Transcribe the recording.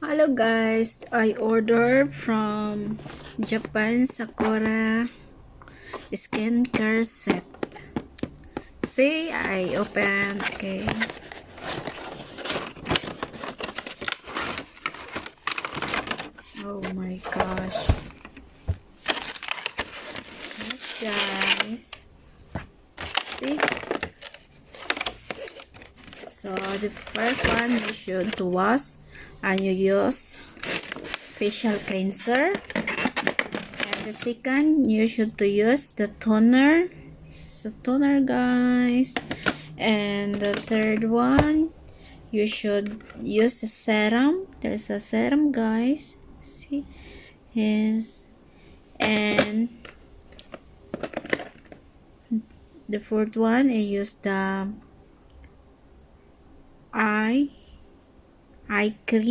Hello guys, I ordered from Japan Sakura skincare set. See, I open. Okay. Oh my gosh. Yes guys. See? So the first one you should to wash and you use facial cleanser. And the second you should to use the toner. It's a toner guys. And the third one you should use a serum. There's a serum guys. See? Yes. And the fourth one I use the eye cream.